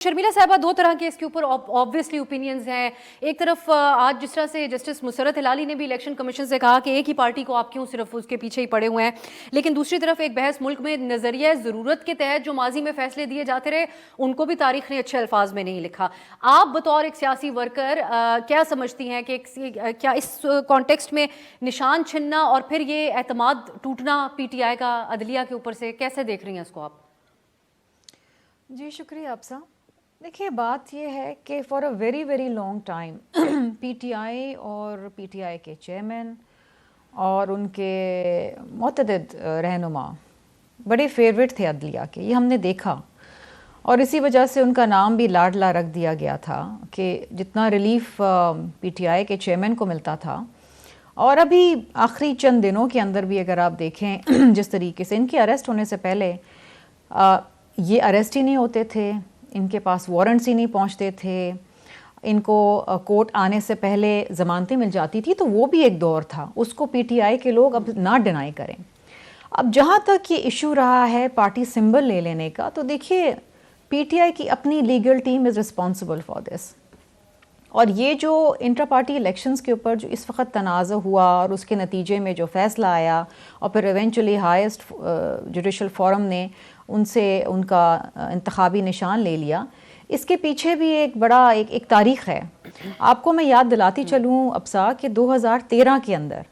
शर्मिला साहबा, दो तरह के इसके ऊपर ऑब्वियसली ओपिनियंस हैं। एक तरफ आज जिस तरह से जस्टिस मुसर्रत हिलाली ने भी इलेक्शन कमीशन से कहा कि एक ही पार्टी को आप क्यों सिर्फ उसके पीछे ही पड़े हुए हैं, लेकिन दूसरी तरफ एक बहस मुल्क में नजरिया ज़रूरत के तहत जो माजी में फैसले दिए जाते रहे उनको भी तारीख ने अच्छे अल्फाज में नहीं लिखा। आप बतौर एक सियासी वर्कर क्या समझती हैं कि क्या इस कॉन्टेक्स्ट में निशान छिनना और फिर ये एतमाद टूटना PTI का अदलिया के ऊपर से, कैसे देख रही हैं इसको आप? जी शुक्रिया आपसा। देखिए, बात यह है कि for a very very long time PTI और PTI के चेयरमैन और उनके मुतअद्दिद रहनुमा बड़े फेवरेट थे अदलिया के, ये हमने देखा। और इसी वजह से उनका नाम भी लाडला रख दिया गया था कि जितना रिलीफ PTI के चेयरमैन को मिलता था। और अभी आखिरी चंद दिनों के अंदर भी अगर आप देखें जिस तरीके से इनके अरेस्ट होने से पहले ये अरेस्ट ही नहीं होते थे, इनके पास वारंट्स ही नहीं पहुंचते थे, इनको कोर्ट आने से पहले ज़मानतें मिल जाती थी, तो वो भी एक दौर था, उसको PTI के लोग अब ना डिनाई करें। अब जहाँ तक ये इशू रहा है पार्टी सिंबल ले लेने का, तो देखिए PTI की अपनी legal team is responsible for this. और ये जो इंटर पार्टी इलेक्शंस के ऊपर जो इस वक्त तनाज़ा हुआ और उसके नतीजे में जो फ़ैसला आया और फिर इवेंचुअली हाईएस्ट जुडिशल फोरम ने उनसे उनका इंतखाबी निशान ले लिया, इसके पीछे भी एक बड़ा एक तारीख़ है। आपको मैं याद दिलाती चलूँ अब्सा कि 2013 के अंदर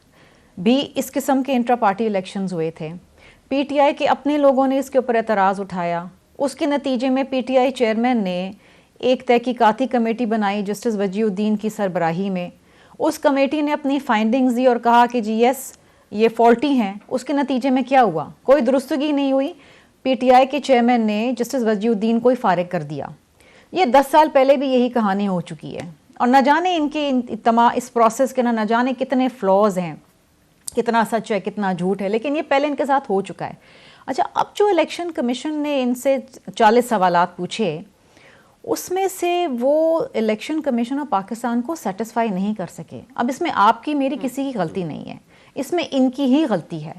भी इस किस्म के इंटर पार्टी इलेक्शंस हुए थे। PTI के अपने लोगों ने इसके ऊपर एतराज़ उठाया, उसके नतीजे में PTI चेयरमैन ने एक तहकीकाती कमेटी बनाई जस्टिस वजीउद्दीन की सरबराही में। उस कमेटी ने अपनी फाइंडिंग्स दी और कहा कि जी यस ये फॉल्टी हैं। उसके नतीजे में क्या हुआ? कोई दुरुस्तगी नहीं हुई, PTI के चेयरमैन ने जस्टिस वजीउद्दीन को ही फारिग कर दिया। ये 10 साल पहले भी यही कहानी हो चुकी है और न जाने इनके इस प्रोसेस के न जाने कितने फ्लॉज हैं, कितना सच है कितना झूठ है, लेकिन ये पहले इनके साथ हो चुका है। अच्छा, अब जो इलेक्शन कमीशन ने इनसे 40 सवालात पूछे, उसमें से वो इलेक्शन कमीशन ऑफ पाकिस्तान को सेटिस्फाई नहीं कर सके। अब इसमें आपकी मेरी किसी की गलती नहीं है, इसमें इनकी ही गलती है।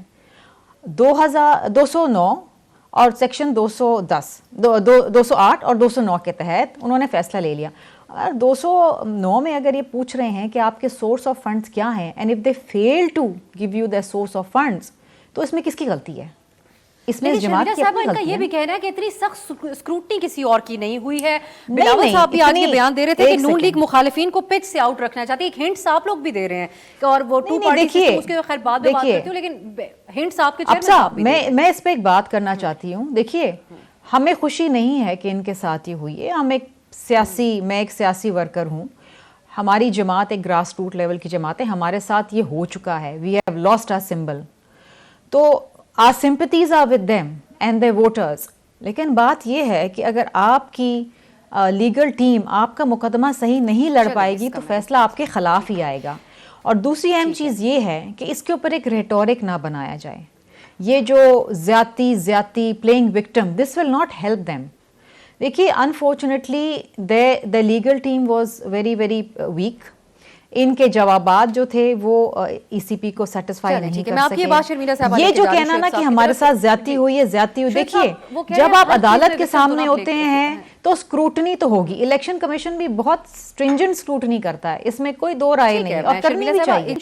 209 और सेक्शन 208 और 209 के तहत उन्होंने फैसला ले लिया। अगर 209 में अगर ये पूछ रहे हैं कि आपके सोर्स ऑफ फंड्स क्या हैं and if they fail to give you the source of funds, तो इसमें किसकी गलती है? इसमें जमात की अपनी गलती है। ये भी कहना है कि इतनी सख्त स्क्रूटनी किसी और की नहीं हुई है। बिलावल साहब भी आज ये बयान दे रहे थे कि नून लीग मुखालिफिन को पिच से आउट रखना चाहती है। हिंट्स आप लोग भी दे रहे हैं और वो टू पार्टी सिस्टम उसके खैर बाद में बात करती हूँ, लेकिन हिंट्स आपके चेयरमैन साहब भी मैं इस पे एक बात करना चाहती हूँ। देखिए, हमें खुशी नहीं है कि इनके साथ ही हुई है। मैं एक सियासी वर्कर हूँ, हमारी जमात एक ग्रास रूट लेवल की जमात है, हमारे साथ ये हो चुका है। We have lost our symbol, तो our sympathies are with them and their voters। लेकिन बात यह है कि अगर आपकी लीगल टीम आपका मुकदमा सही नहीं लड़ पाएगी तो फैसला आपके खिलाफ ही आएगा। और दूसरी अहम चीज़ ये है कि इसके ऊपर एक रेटोरिक ना बनाया जाए। ये जो ज्यादती playing victim, this will not help them. देखिए, unfortunately the legal team was very very weak. इनके जवाबात जो थे वो ECP को सेटिस्फाई नहीं कर सके। ये जो कहना ना कि हमारे साथ ज्यादती हुई है, ज्यादती हुई, देखिए जब आप अदालत के सामने होते हैं तो स्क्रूटनी तो होगी। इलेक्शन कमीशन भी बहुत स्ट्रिंजेंट स्क्रूटनी करता है, इसमें कोई दो राय नहीं, और करनी भी चाहिए।